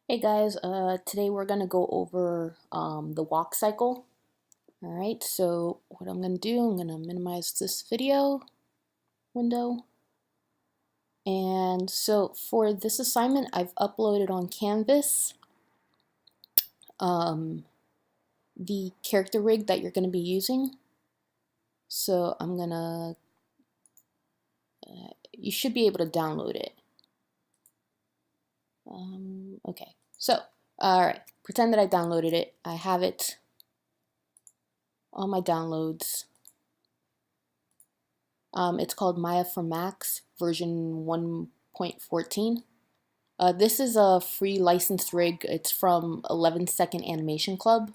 Hey guys, today we're gonna go over the walk cycle. All right, so what I'm gonna do, I'm gonna minimize this video window. And so for this assignment, I've uploaded on Canvas the character rig that you're gonna be using. So I'm gonna, you should be able to download it. Okay, so, all right, pretend that I downloaded it. I have it on my downloads. It's called Maya for Macs version 1.14. This is a free licensed rig. It's from 11 Second Animation Club.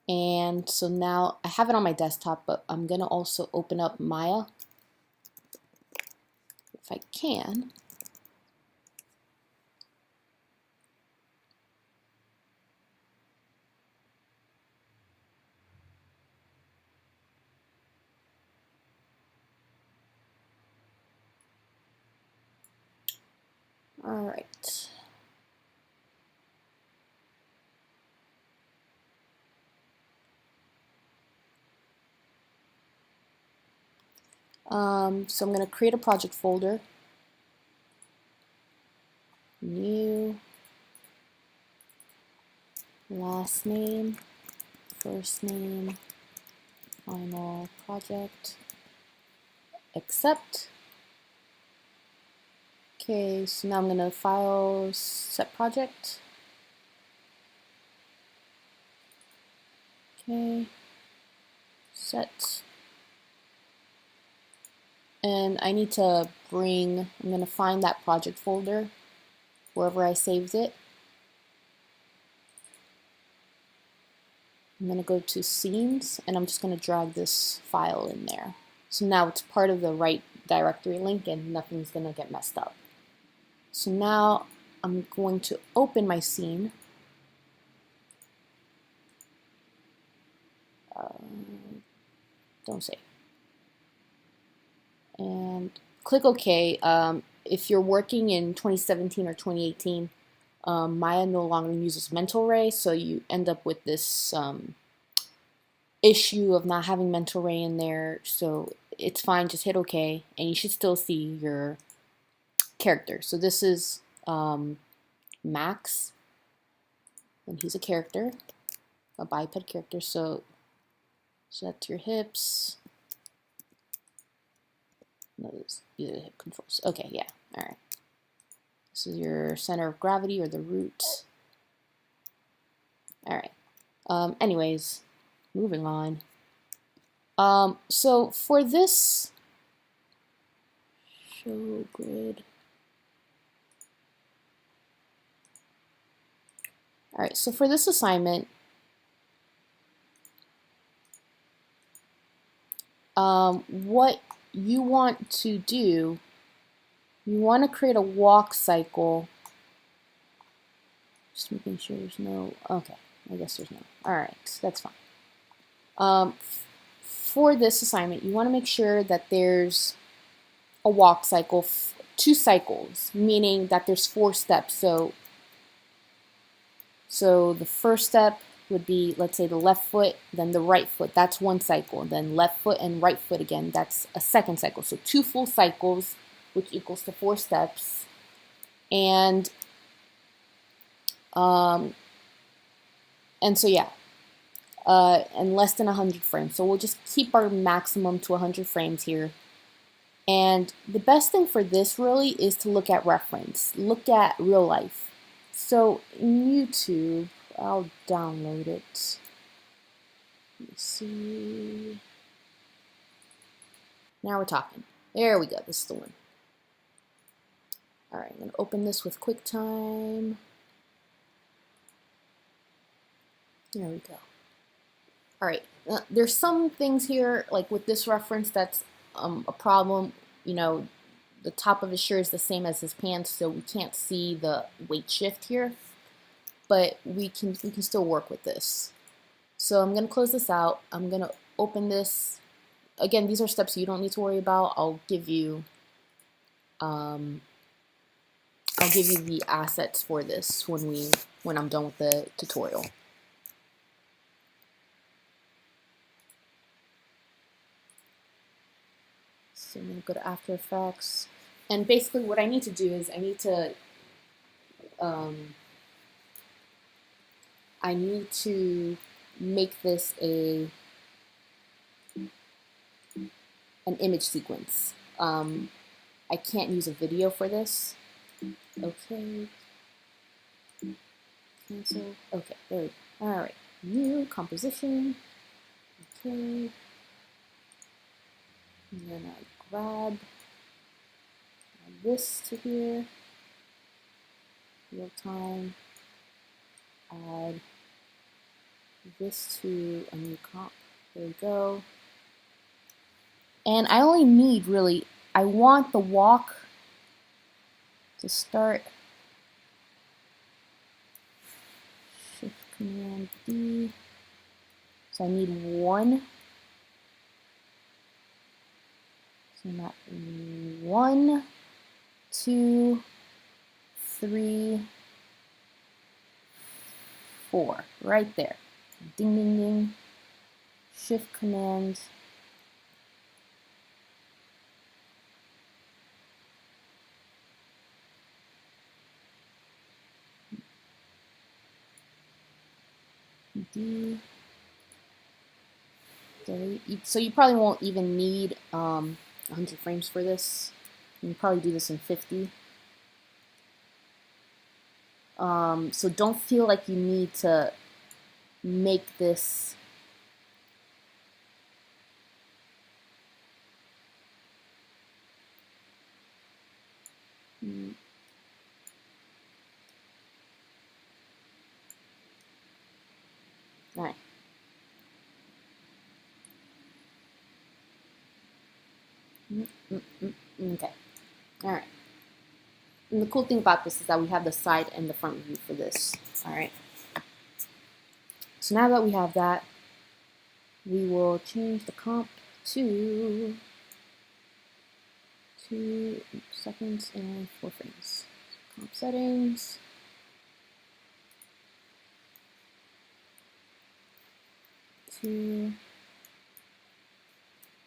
And so now I have it on my desktop, but I'm going to also open up Maya if I can. All right. So I'm going to create a project folder. New, last name, first name, final project, accept. Okay, so now I'm going to file set project. Okay, set. And I need to I'm going to find that project folder wherever I saved it. I'm going to go to scenes and I'm just going to drag this file in there. So now it's part of the right directory link and nothing's going to get messed up. So now I'm going to open my scene. Don't save. And click OK. If you're working in 2017 or 2018, Maya no longer uses mental ray, so you end up with this issue of not having mental ray in there. So it's fine, just hit OK, and you should still see your character. So this is Max, and he's a character, a biped character. So set your hips. No, these are the hip controls. Okay, yeah, all right. This is your center of gravity or the root. All right. Anyways, moving on. So for this show grid. All right, so for this assignment, what you want to do, you want to create a walk cycle. Just making sure there's no, okay, I guess there's no. All right, that's fine. For this assignment, you want to make sure that there's a walk cycle, 2 cycles, meaning that there's 4 steps. So the first step would be, let's say, the left foot, then the right foot. That's 1 cycle. Then left foot and right foot again. That's a 2nd cycle. So 2 full cycles, which equals to 4 steps. And so yeah, and less than 100 frames. So we'll just keep our maximum to 100 frames here. And the best thing for this really is to look at reference, look at real life. So in YouTube, I'll download it. Let's see. Now we're talking. There we go. This is the one. All right, I'm going to open this with QuickTime. There we go. All right, there's some things here, like with this reference, that's a problem. You know, the top of his shirt is the same as his pants, so we can't see the weight shift here, but we can still work with this. So I'm going to close this out. I'm going to open this. Again, these are steps you don't need to worry about. I'll give you I'll give you the assets for this when I'm done with the tutorial. So I'm going to go to After Effects, and basically what I need to do is I need to make this an image sequence. I can't use a video for this. Okay. Cancel. Okay, there we go. Alright. New composition. Okay. And then I grab this to here. Real time. Add this to a new comp. There we go. And I only need really, I want the walk to start. Shift Command D. So I need one. So not 1, 2, 3, 4. Right there. Ding, ding, ding. Shift Command. D. Delete. So you probably won't even need 100 frames for this. You can probably do this in 50. So don't feel like you need to make this all right. Okay. All right. And the cool thing about this is that we have the side and the front view for this. All right. So now that we have that, we will change the comp to 2 seconds and 4 frames. Comp settings.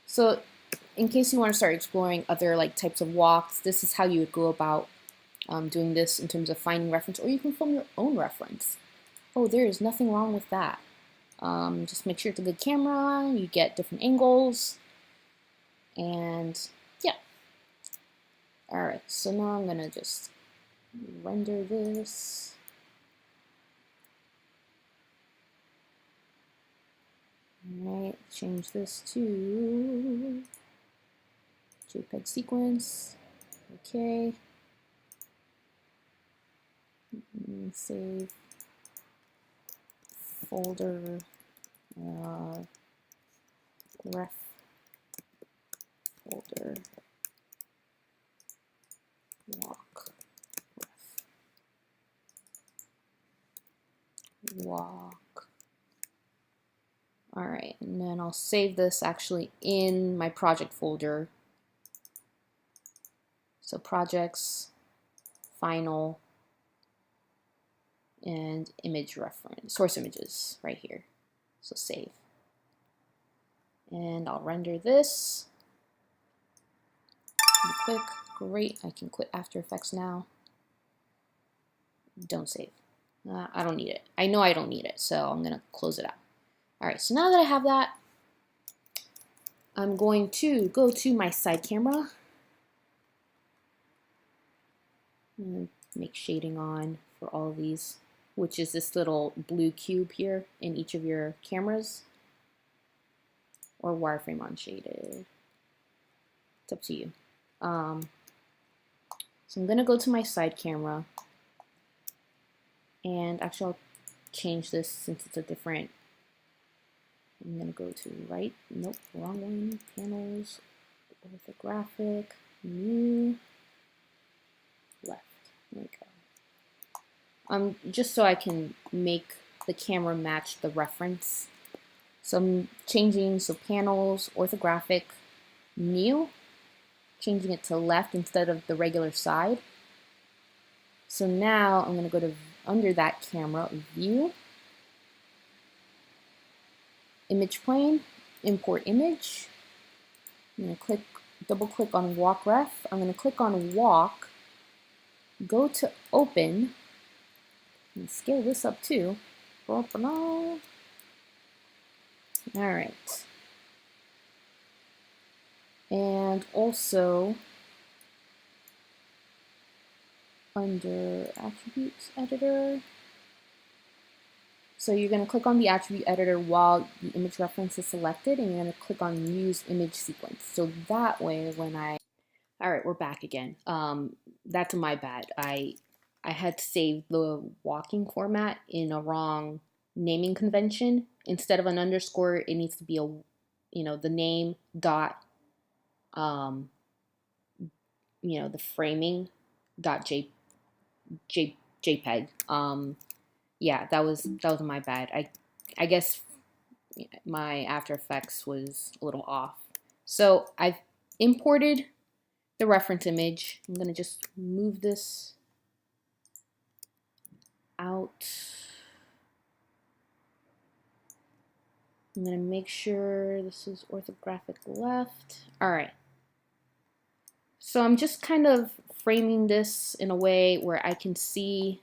So in case you want to start exploring other types of walks, this is how you would go about doing this in terms of finding reference, or you can film your own reference. Oh, there is nothing wrong with that. Just make sure it's a good camera, you get different angles, and yeah. Alright, so now I'm gonna just render this. Alright, change this to JPEG sequence. Okay. Save folder ref folder walk. All right, and then I'll save this actually in my project folder. So projects, final, and image reference, source images right here. So save. And I'll render this. Quick, great, I can quit After Effects now. Don't save. I don't need it. I know I don't need it, so I'm gonna close it out. All right, so now that I have that, I'm going to go to my side camera. And make shading on for all of these, which is this little blue cube here in each of your cameras, or wireframe on shaded. It's up to you. So I'm gonna go to my side camera, and actually I'll change this since it's a different. I'm gonna go to right. Nope, wrong one. Panels, orthographic, new, left. There we go. Just so I can make the camera match the reference. So I'm changing, so panels, orthographic, new, changing it to left instead of the regular side. So now I'm going to go to under that camera, view, image plane, import image. I'm going to double click on walk ref. I'm going to click on walk, go to open, and scale this up too. All right. And also under attributes editor. So you're going to click on the attribute editor while the image reference is selected, and you're going to click on use image sequence. So that way when all right, we're back again. That's my bad. I had saved the walking format in a wrong naming convention. Instead of an underscore, it needs to be the name dot, the framing dot JPEG. Yeah, that was my bad. I guess my After Effects was a little off. So I've imported the reference image. I'm gonna just move this out. I'm gonna make sure this is orthographic left. All right. So I'm just kind of framing this in a way where I can see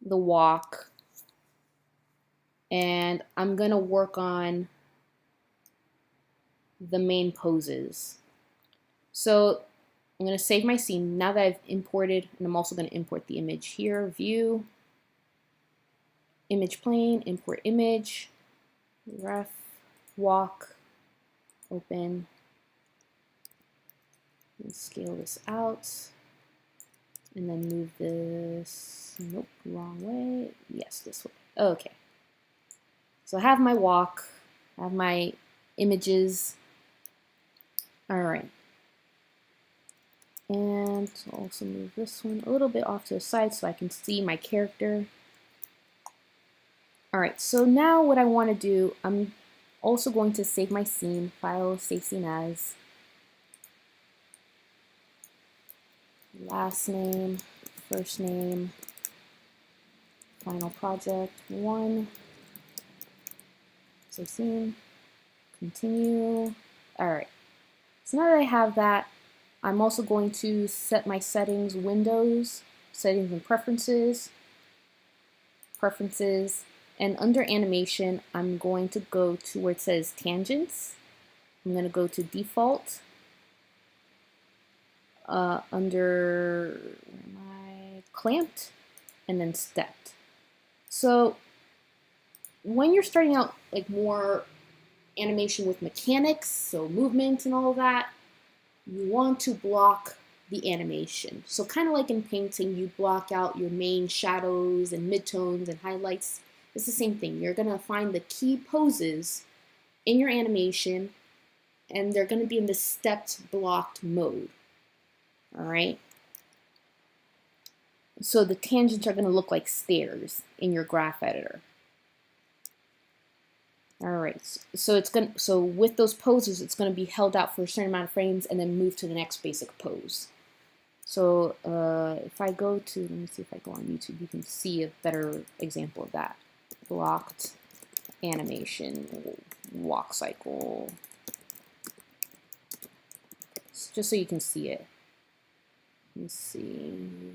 the walk, and I'm gonna work on the main poses. So I'm gonna save my scene now that I've imported, and I'm also gonna import the image here, view, image plane, import image, ref, walk, open, and scale this out, and then move this, nope, wrong way, yes, this way, okay. So I have my walk, I have my images, all right. And also move this one a little bit off to the side so I can see my character. All right, so now what I want to do, I'm also going to save my scene, file, save scene as, last name, first name, final project, 1, save scene, continue. All right, so now that I have that, I'm also going to set my settings, windows, settings and preferences, and under animation, I'm going to go to where it says tangents. I'm going to go to default, under my clamped, and then stepped. So when you're starting out like more animation with mechanics, so movement and all that, you want to block the animation. So kind of like in painting, you block out your main shadows and midtones and highlights. It's the same thing. You're going to find the key poses in your animation, and they're going to be in the stepped blocked mode. All right. So the tangents are going to look like stairs in your graph editor. All right, so with those poses, it's going to be held out for a certain amount of frames and then move to the next basic pose. So if I go to, let me see if I go on YouTube, you can see a better example of that. Blocked animation, walk cycle, just so you can see it. Let me see.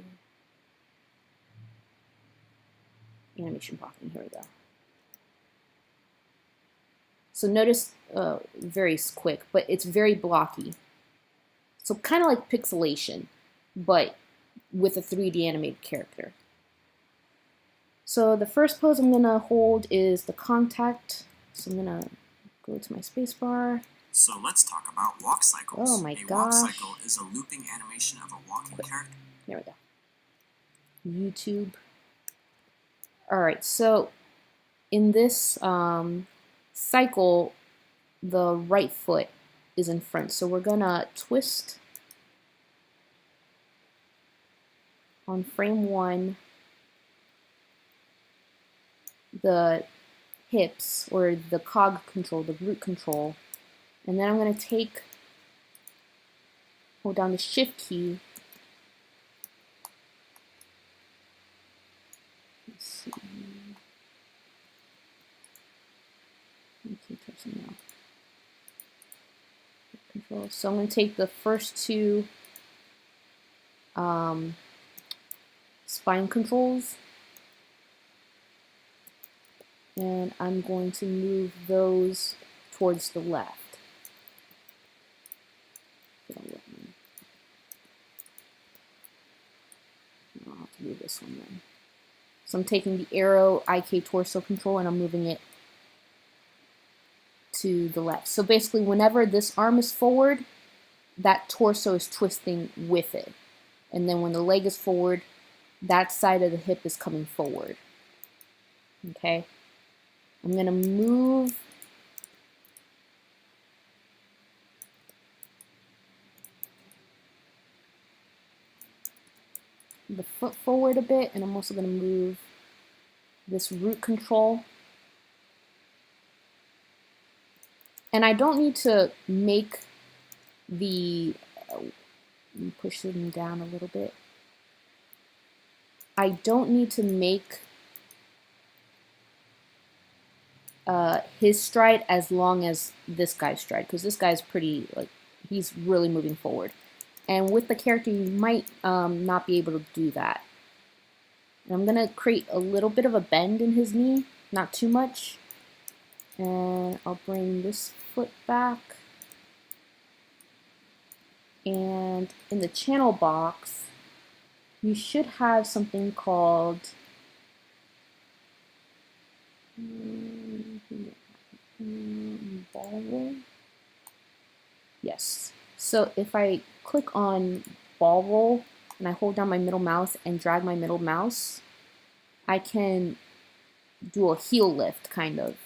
Animation blocking, here we go. So notice, very quick, but it's very blocky. So kind of like pixelation, but with a 3D animated character. So the first pose I'm gonna hold is the contact. So I'm gonna go to my spacebar. So let's talk about walk cycles. Oh my gosh. A walk cycle is a looping animation of a walking character. There we go. YouTube. All right, so in this cycle, the right foot is in front. So we're gonna twist on frame 1 the hips, or the cog control, the root control, and then I'm gonna hold down the shift key Let's see. Okay, now. Control. So I'm going to take the first two spine controls, and I'm going to move those towards the left. I'll have to do this one then. So I'm taking the arrow IK torso control and I'm moving it to the left. So basically whenever this arm is forward, that torso is twisting with it. And then when the leg is forward, that side of the hip is coming forward. Okay? I'm going to move the foot forward a bit, and I'm also going to move this root control. And I don't need to make the, push them down a little bit. I don't need to make his stride as long as this guy's stride, because this guy's pretty, like, he's really moving forward. And with the character, you might not be able to do that. And I'm going to create a little bit of a bend in his knee, not too much. And I'll bring this foot back. And in the channel box, you should have something called ball roll. Yes. So if I click on ball roll and I hold down my middle mouse and drag my middle mouse, I can do a heel lift, kind of.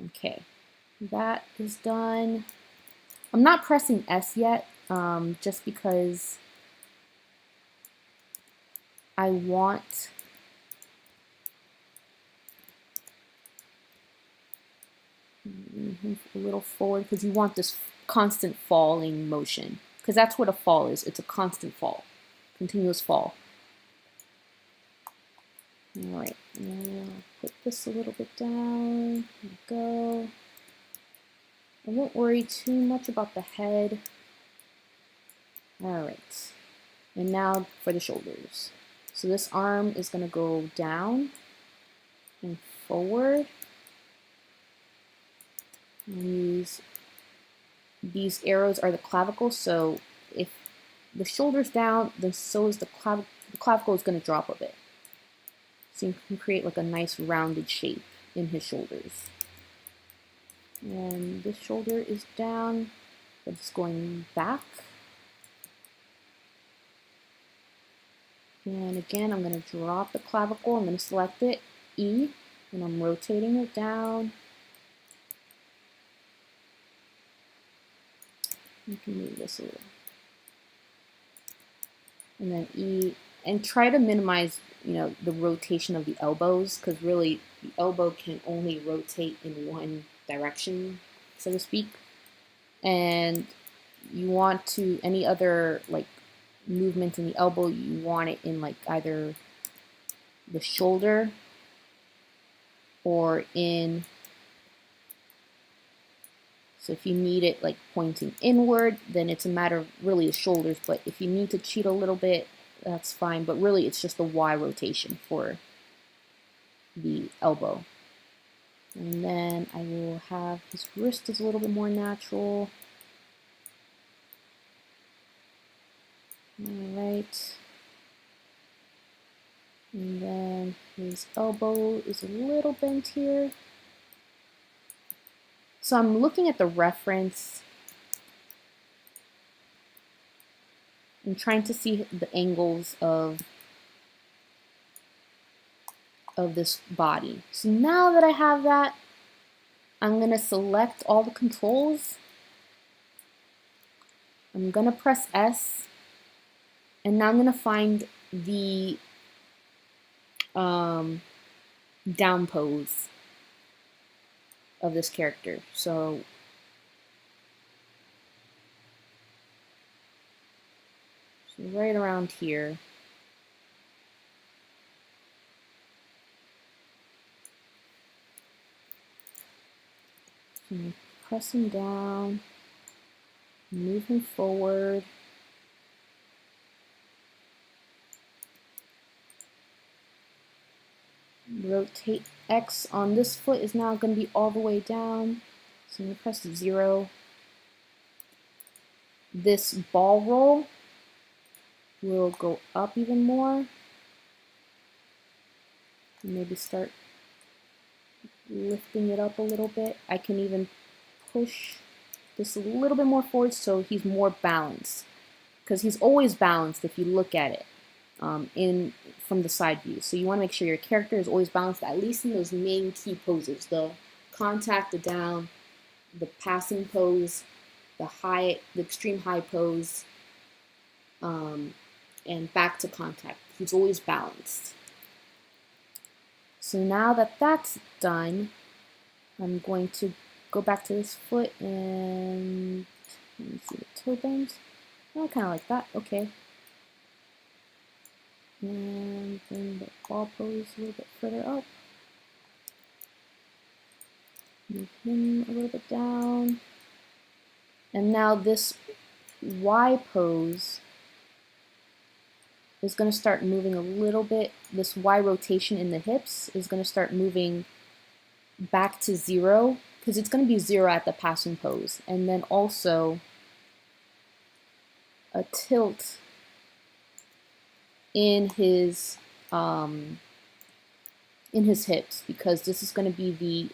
Okay, that is done. I'm not pressing S yet, just because I want a little forward, because you want this constant falling motion, because that's what a fall is. It's a constant fall, continuous fall. All right, now put this a little bit down. There we go. I won't worry too much about the head. All right, and now for the shoulders. So this arm is going to go down and forward. And these arrows are the clavicle, so if the shoulder's down, then so is the clavicle is going to drop a bit. So you can create like a nice rounded shape in his shoulders. And this shoulder is down, but it's going back. And again, I'm going to drop the clavicle. I'm going to select it, E, and I'm rotating it down. You can move this a little. And then E, and try to minimize, the rotation of the elbows, because really the elbow can only rotate in one direction, so to speak. And you want to, any other like movement in the elbow, you want it in like either the shoulder or in, so if you need it like pointing inward, then it's a matter of really the shoulders, but if you need to cheat a little bit, that's fine, but really it's just the Y rotation for the elbow. And then I will have his wrist is a little bit more natural. Alright. And then his elbow is a little bent here. So I'm looking at the reference and trying to see the angles of this body. So now that I have that, I'm going to select all the controls. I'm going to press S, and now I'm going to find the down pose of this character. So right around here. press him down, move him forward. Rotate X on this foot is now going to be all the way down. So I'm going to press 0. This ball roll will go up even more. Maybe start lifting it up a little bit. I can even push this a little bit more forward so he's more balanced. Because he's always balanced if you look at it from the side view. So you want to make sure your character is always balanced, at least in those main key poses. The contact, the down, the passing pose, the extreme high pose, and back to contact. He's always balanced. So now that that's done, I'm going to go back to this foot and let me see the toe bends. I kind of like that. Okay. And bring the ball pose a little bit further up. Move him a little bit down. And now this Y pose is going to start moving a little bit. This Y rotation in the hips is going to start moving back to 0, because it's going to be 0 at the passing pose. And then also a tilt in his hips, because this is going to be the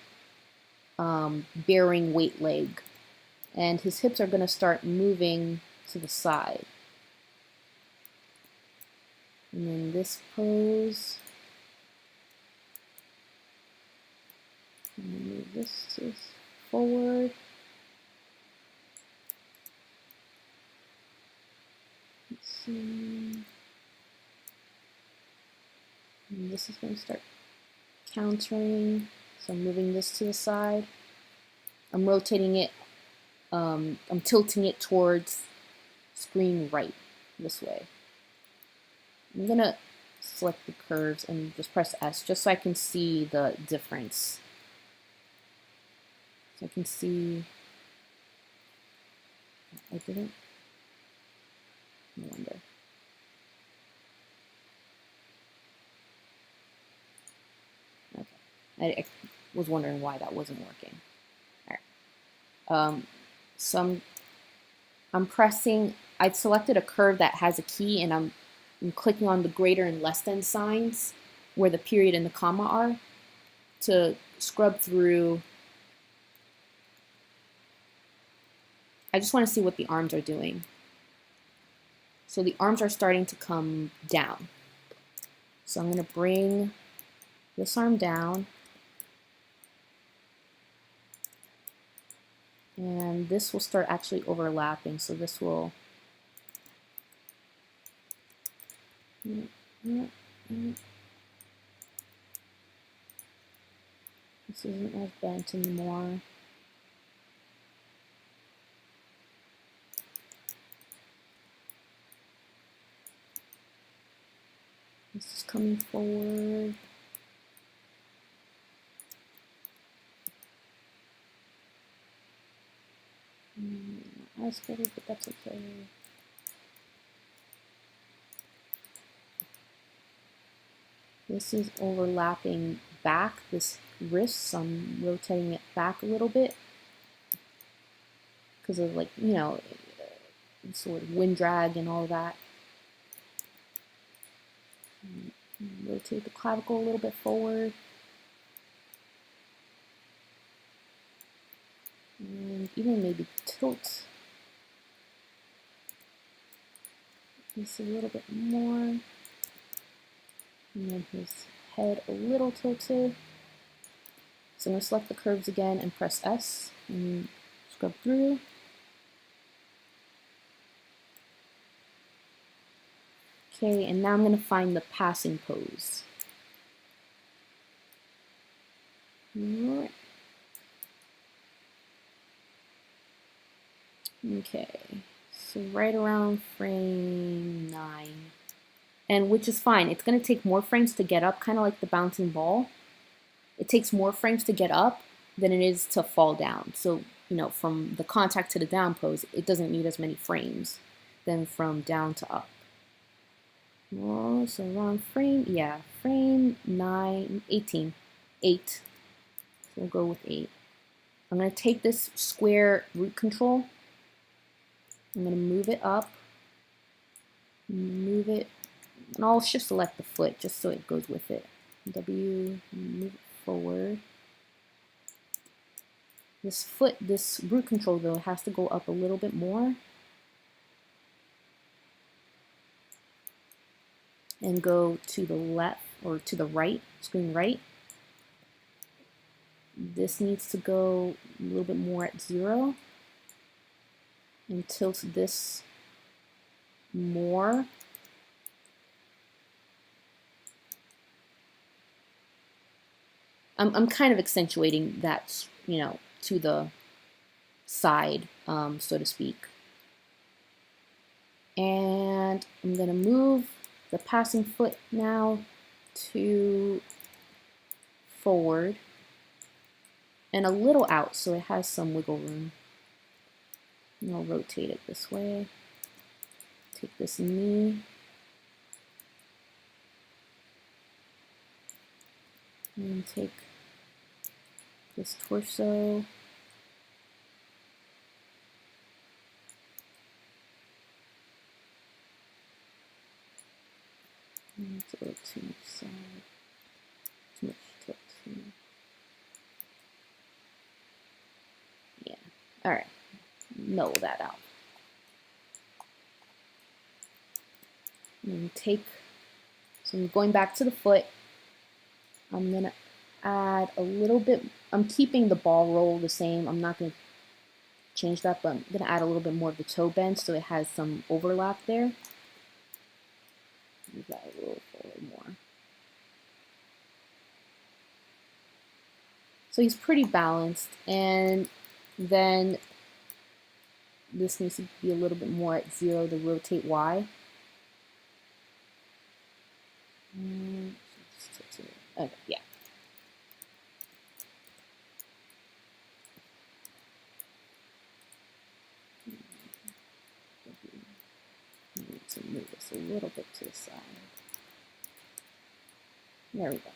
bearing weight leg. And his hips are going to start moving to the side. And then this pose, and move this to forward. Let's see. And this is going to start countering. So I'm moving this to the side. I'm rotating it. I'm tilting it towards screen right, this way. I'm going to select the curves and just press S just so I can see the difference. So I can see, I didn't, no wonder. Okay, I was wondering why that wasn't working. All right. So I'm pressing, I've selected a curve that has a key, and I'm clicking on the greater and less than signs where the period and the comma are to scrub through. I just want to see what the arms are doing. So the arms are starting to come down. So I'm going to bring this arm down. And this will start actually overlapping. So this will this isn't as bent anymore. This is coming forward. As better, but that's okay. This is overlapping back, this wrist, so I'm rotating it back a little bit because of, like, you know, sort of wind drag and all that. Rotate the clavicle a little bit forward. And even maybe tilt this a little bit more. And then his head a little tilted. So I'm going to select the curves again and press S and scrub through. Okay, and now I'm going to find the passing pose. Okay, so right around frame 9. And which is fine. It's going to take more frames to get up, kind of like the bouncing ball. It takes more frames to get up than it is to fall down. So, from the contact to the down pose, it doesn't need as many frames than from down to up. Oh, so around frame 9, 18, 8. So we'll go with 8. I'm going to take this square root control. I'm going to move it up, move it, and I'll shift select the foot just so it goes with it. W, move it forward. This root control though has to go up a little bit more and go to the left or to the right, screen right. This needs to go a little bit more at 0 and tilt this more. I'm kind of accentuating that, to the side, so to speak. And I'm going to move the passing foot now to forward and a little out so it has some wiggle room. And I'll rotate it this way. Take this knee. And take this torso. It's a little too much side. Too much tilt. Yeah. Alright. Mellow that out. And so I'm going back to the foot. I'm going to add a little bit. I'm keeping the ball roll the same. I'm not going to change that, but I'm going to add a little bit more of the toe bend so it has some overlap there. Move that a little forward more. So he's pretty balanced, and then this needs to be a little bit more at 0 to rotate Y. Okay, yeah. Need to move this a little bit to the side. There we go.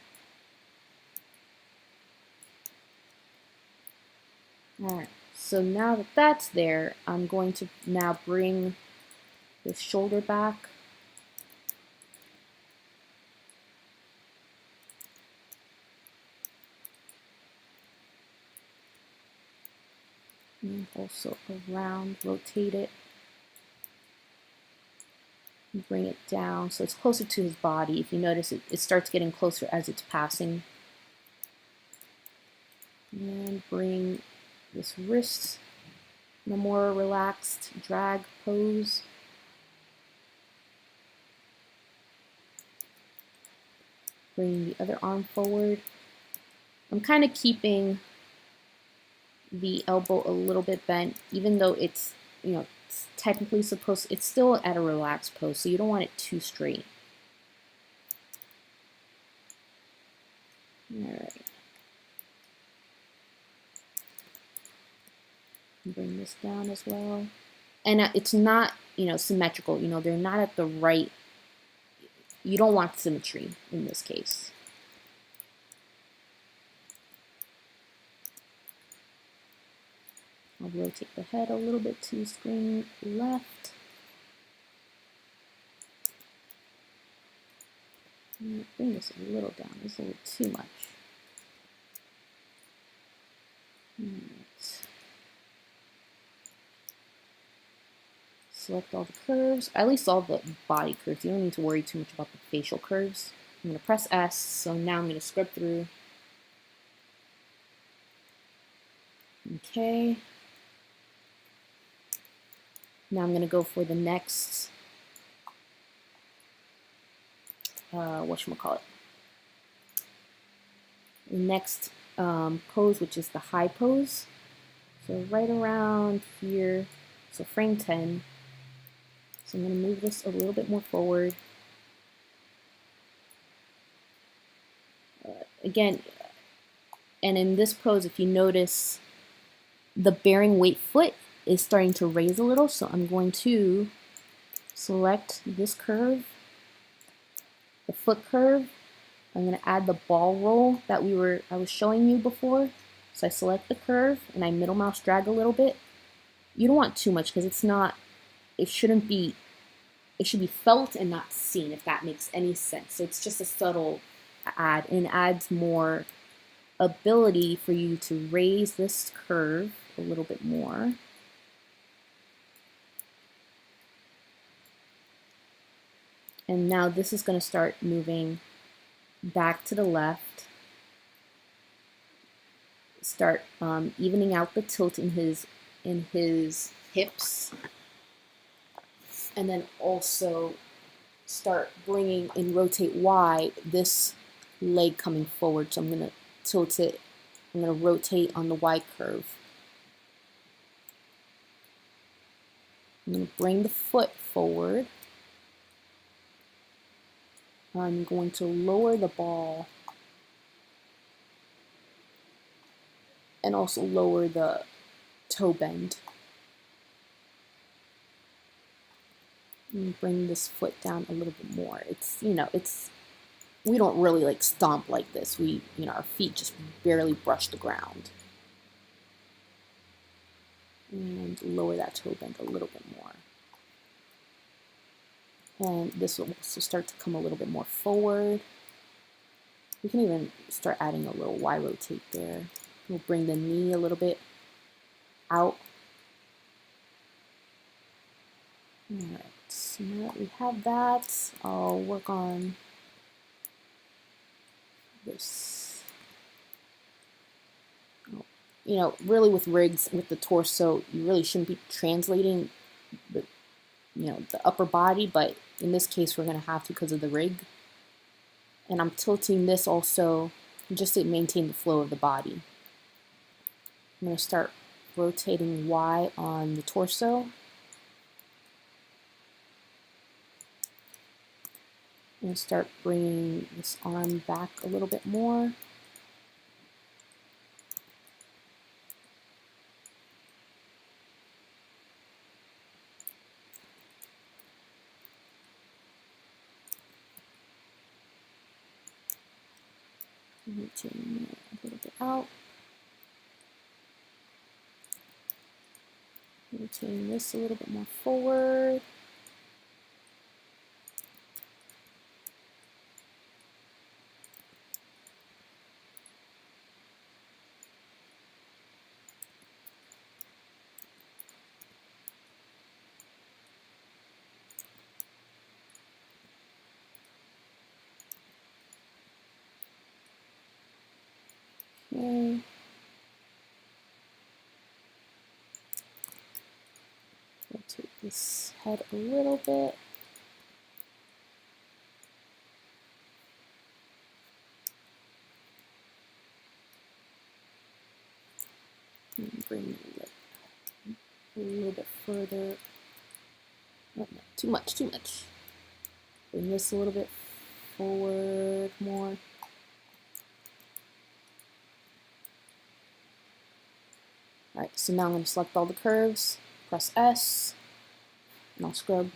Alright, so now that that's there, I'm going to now bring the shoulder back. And also around, rotate it. And bring it down so it's closer to his body. If you notice, it starts getting closer as it's passing. And bring this wrist in a more relaxed drag pose. Bring the other arm forward. I'm kind of keeping the elbow a little bit bent, even though it's, it's technically supposed, it's still at a relaxed pose, so you don't want it too straight. Alright. Bring this down as well. And it's not, symmetrical. They're not at the right, you don't want symmetry in this case. I'll rotate the head a little bit to screen left. Bring this a little down. This is a little too much. Right. Select all the curves, at least all the body curves. You don't need to worry too much about the facial curves. I'm going to press S, so now I'm going to scrub through. Okay. Now I'm going to go for the next, whatchamacallit? The next pose, which is the high pose. So right around here, so frame 10. So I'm going to move this a little bit more forward. Again, and in this pose, if you notice, the bearing weight foot is starting to raise a little, so I'm going to select this curve, the foot curve. I'm going to add the ball roll that I was showing you before. So I select the curve and I middle mouse drag a little bit. You don't want too much because it should be felt and not seen, if that makes any sense. So it's just a subtle add, and adds more ability for you to raise this curve a little bit more. And now this is going to start moving back to the left. Start evening out the tilt in his hips, and then also start bringing and rotate Y this leg coming forward. So I'm going to tilt it. I'm going to rotate on the Y curve. I'm going to bring the foot forward. I'm going to lower the ball and also lower the toe bend. And bring this foot down a little bit more. We don't really like stomp like this. Our feet just barely brush the ground. And lower that toe bend a little bit more. And this will also start to come a little bit more forward. We can even start adding a little Y rotate there. We'll bring the knee a little bit out. Alright, so now that we have that, I'll work on this. Really with rigs, with the torso, you really shouldn't be translating the upper body, but in this case we're going to have to because of the rig. And I'm tilting this also just to maintain the flow of the body. I'm going to start rotating Y on the torso. I'm going to start bringing this arm back a little bit more. Rotating it a little bit out. Rotating this a little bit more forward. Okay. Rotate this head a little bit. And bring it a little bit further. Oh, no, too much. Bring this a little bit forward more. Alright, so now I'm going to select all the curves, press S, and I'll scrub.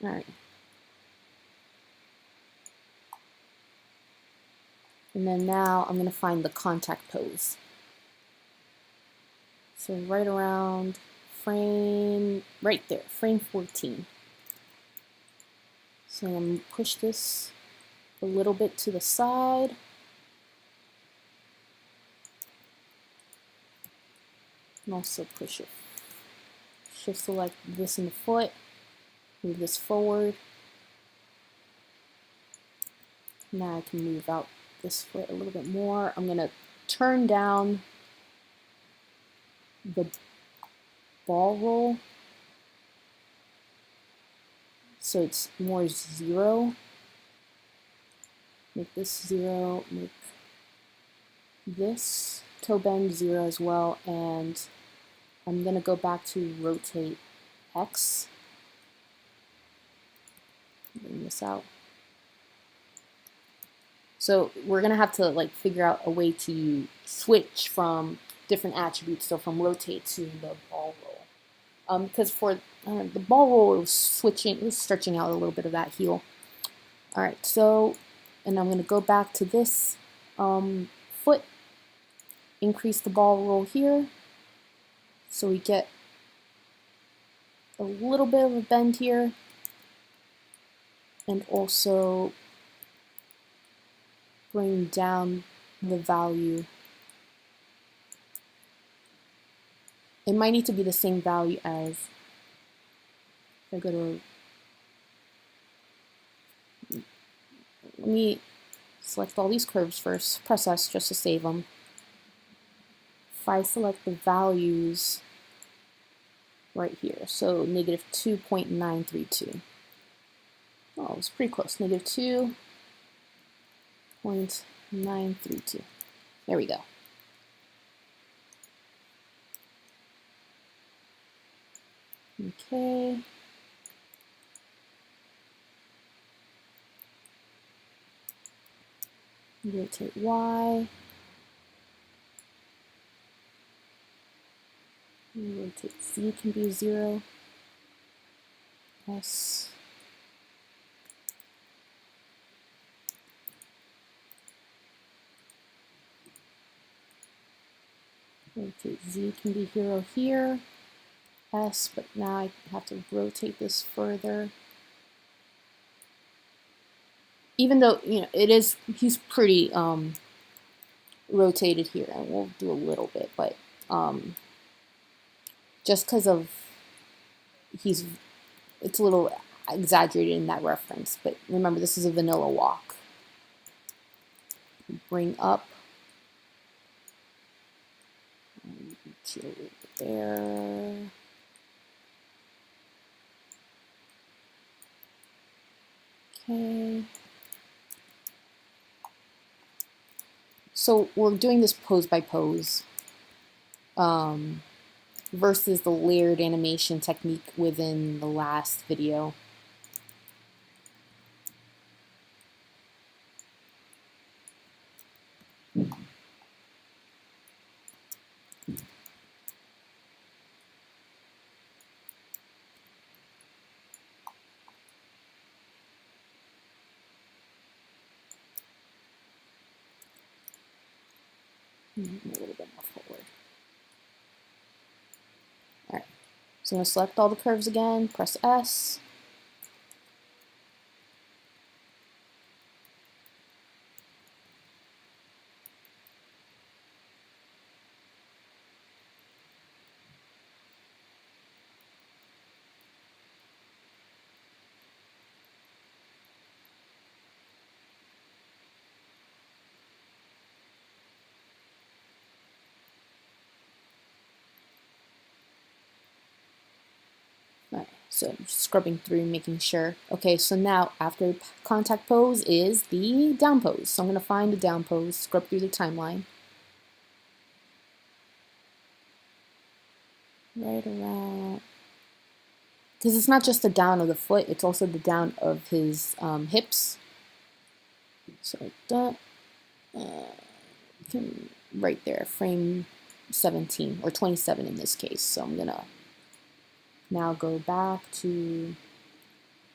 Alright. And then now I'm going to find the contact pose. So right around right there, frame 14. So I'm going to push this a little bit to the side. And also push it. Shift select this in the foot, move this forward. Now I can move out this foot a little bit more. I'm going to turn down the ball roll so it's more 0. Make this 0, make this toe bend 0 as well, and I'm going to go back to rotate X. Bring this out. So we're going to have to like figure out a way to switch from different attributes, so from rotate to the ball roll. Because for the ball roll, it was stretching out a little bit of that heel. All right, so, and I'm going to go back to this foot, increase the ball roll here, so we get a little bit of a bend here, and also bring down the value. It might need to be the same value as, if I go to, let me select all these curves first, press S just to save them. If I select the values right here, so negative 2.932. Oh, it was pretty close, negative 2.932. There we go. Okay. Rotate Y. Rotate Z can be 0. S. Rotate Z can be 0 here. S, but now I have to rotate this further. Even though, you know, it is, he's pretty rotated here, and we'll do a little bit, but just because of it's a little exaggerated in that reference. But remember, this is a vanilla walk. Bring up, there. Okay. So we're doing this pose by pose versus the layered animation technique within the last video. A little bit more forward. All right, so I'm going to select all the curves again, press S. Alright, so I'm scrubbing through, making sure. Okay, so now after contact pose is the down pose. So I'm going to find the down pose, scrub through the timeline. Right around, because it's not just the down of the foot, it's also the down of his hips. So that, right there, frame 17, or 27 in this case. So I'm going to now go back to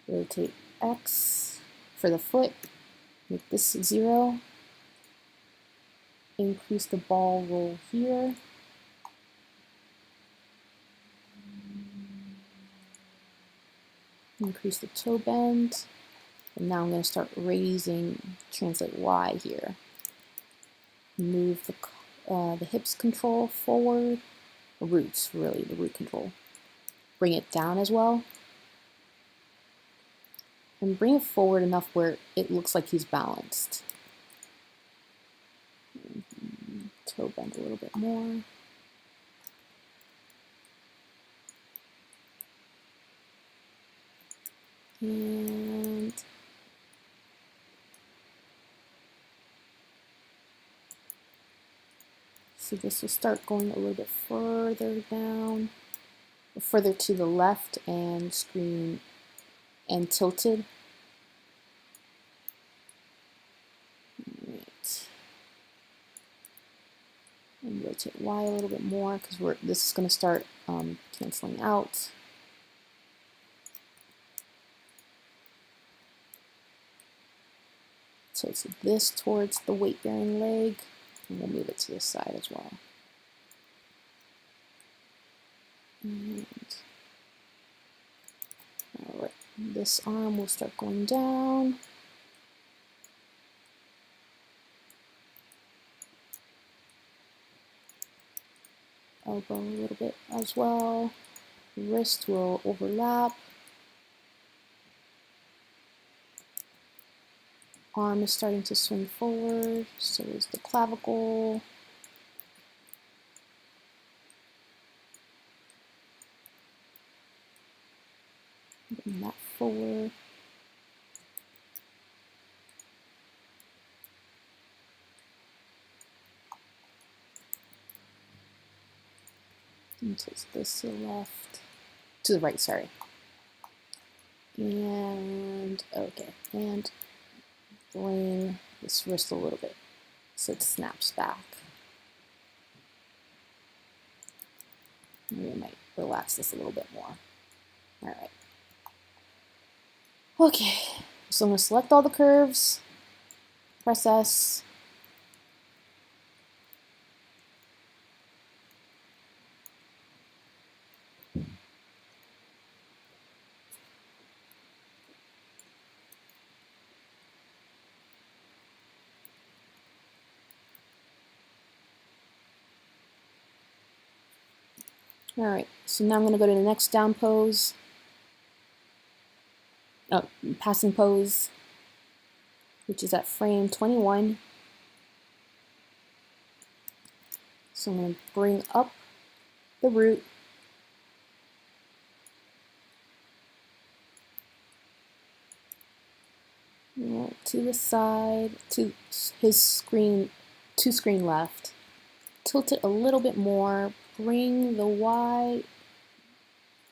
rotate X for the foot, make this 0, increase the ball roll here, increase the toe bend, and now I'm going to start raising, translate Y here. Move the hips control forward, the roots, really, the root control. Bring it down as well. And bring it forward enough where it looks like he's balanced. Toe bend a little bit more. And So this will start going a little bit further down, further to the left and screen and tilted. Right. And rotate Y a little bit more because this is going to start canceling out. Tilt this towards the weight-bearing leg, and we'll move it to the side as well. And all right, this arm will start going down. Elbow a little bit as well. Wrist will overlap. Arm is starting to swing forward, so is the clavicle. Bring that forward. And tilt this to the left, to the right, sorry. And okay, and bring this wrist a little bit so it snaps back. And we might relax this a little bit more. All right. Okay, so I'm going to select all the curves, press S. All right, so now I'm going to go to the next down pose. Oh, passing pose, which is at frame 21. So I'm going to bring up the root. To the side, to his screen, to screen left. Tilt it a little bit more. Bring the Y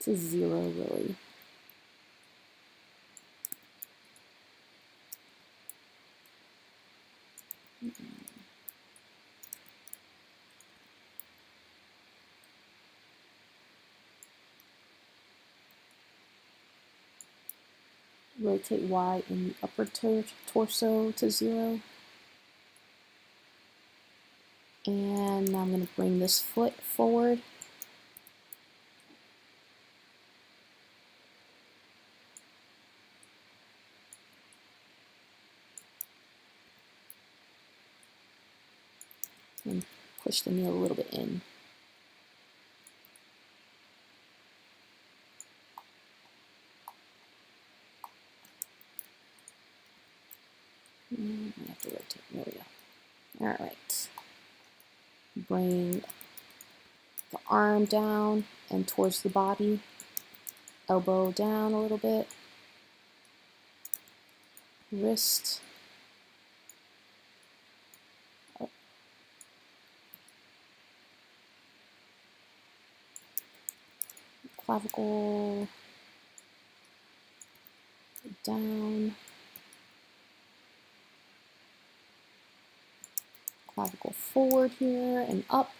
to 0, really. Rotate Y in the upper torso to 0. And now I'm going to bring this foot forward. And push the knee a little bit in. I have to rotate. There we go. All right. Bring the arm down and towards the body. Elbow down a little bit. Wrist. Up. Clavicle. Down. Clavicle forward here and up.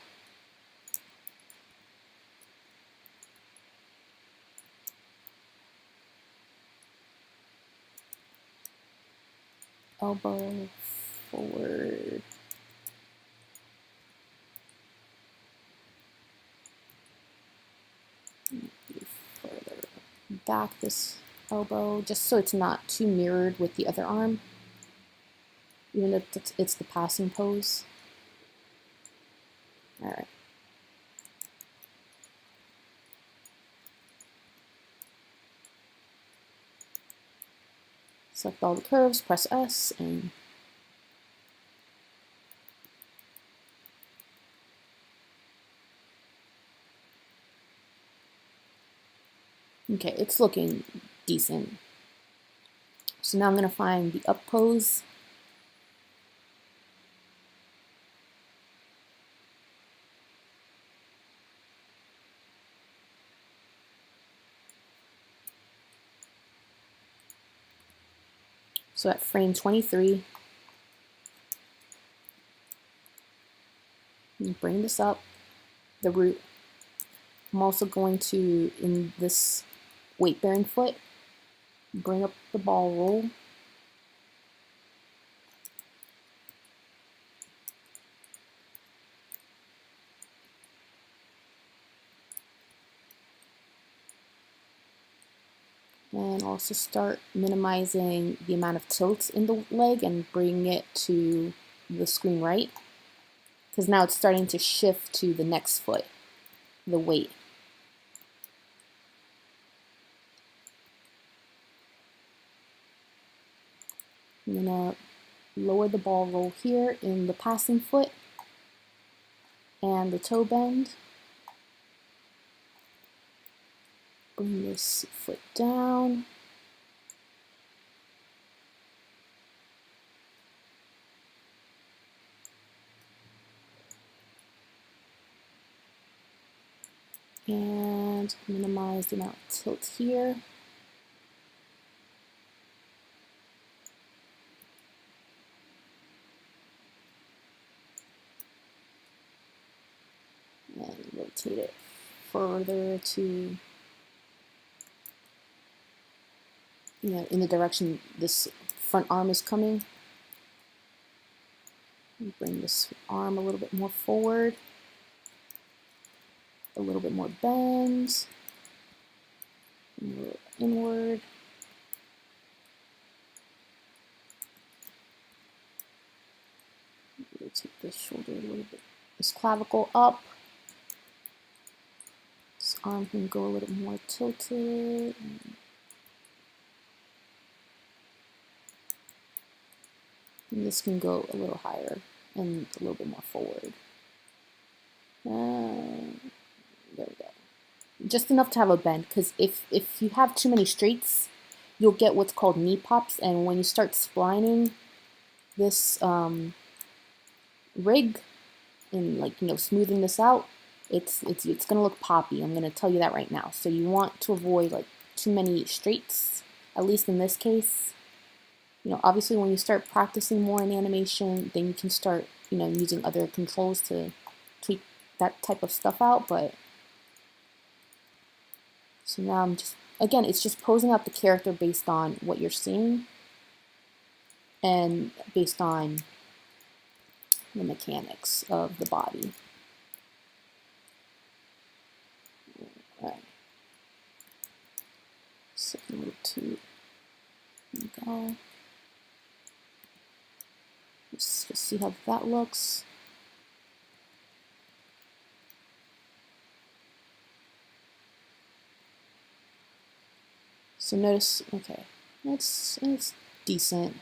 Elbow forward. Further back this elbow, just so it's not too mirrored with the other arm, even if it's the passing pose. All right. Select all the curves, press S, and okay, it's looking decent. So now I'm going to find the up pose. So at frame 23, you bring this up, the root. I'm also going to, in this weight-bearing foot, bring up the ball roll. And also start minimizing the amount of tilt in the leg and bring it to the screen right. Because now it's starting to shift to the next foot, the weight. I'm going to lower the ball roll here in the passing foot and the toe bend. Bring this foot down. And minimize the amount of tilt here. And rotate it further to, in the direction this front arm is coming. Bring this arm a little bit more forward, a little bit more bend, more inward. Rotate this shoulder a little bit, this clavicle up. This arm can go a little more tilted. And this can go a little higher and a little bit more forward. There we go. Just enough to have a bend, because if you have too many straights, you'll get what's called knee pops, and when you start splining this rig and smoothing this out, it's gonna look poppy. I'm gonna tell you that right now. So you want to avoid like too many straights, at least in this case. Obviously when you start practicing more in animation, then you can start using other controls to tweak that type of stuff out. But so now I'm just, again, it's just posing out the character based on what you're seeing and based on the mechanics of the body. All right. Second move to go. Let's just see how that looks. So notice, okay, it's decent.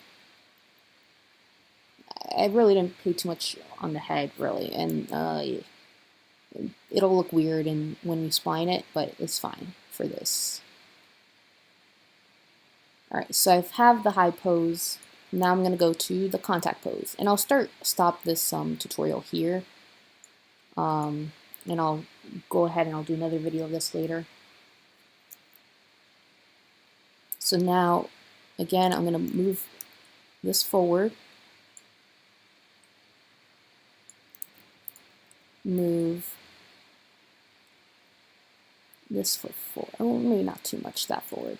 I really didn't pay too much on the head, really, and it'll look weird when you spline it, but it's fine for this. All right, so I have the high pose. Now I'm going to go to the contact pose, and I'll stop this tutorial here, and I'll go ahead and I'll do another video of this later. So now, again, I'm going to move this forward, move this foot forward. Oh, maybe not too much that forward.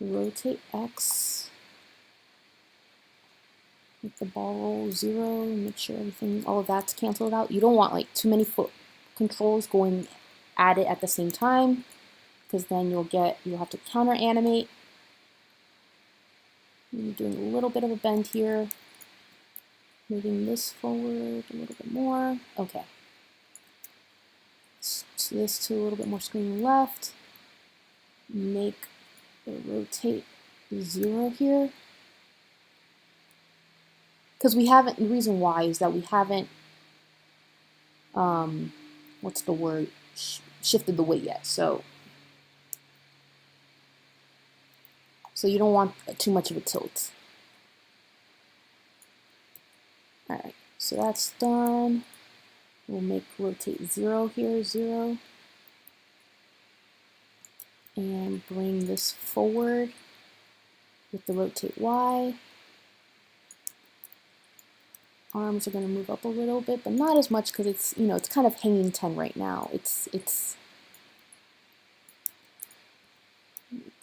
Rotate X. Make the ball roll 0. Make sure everything, all of that's canceled out. You don't want like too many foot controls going at it at the same time, because then you'll have to counter animate. I'm doing a little bit of a bend here. Moving this forward a little bit more. Okay. This to a little bit more screen left. Make the rotate 0 here. Because we haven't, the reason why is that we haven't, what's the word, shifted the weight yet. So you don't want too much of a tilt. All right, so that's done. We'll make rotate 0 here, 0. And bring this forward with the rotate Y. Arms are going to move up a little bit, but not as much because it's, you know, it's kind of hanging 10 right now. It's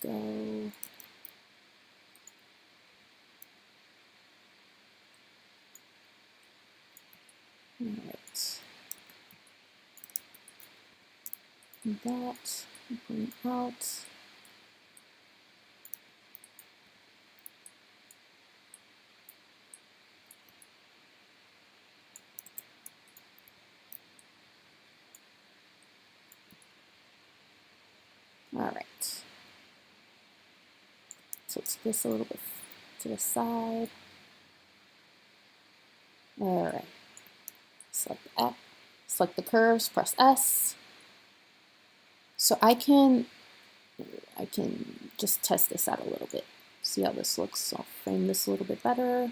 go. All right. And that, bring out. All right. So let's this a little bit to the side. All right. Select X, select the curves, press S. So I can just test this out a little bit. See how this looks. So I'll frame this a little bit better.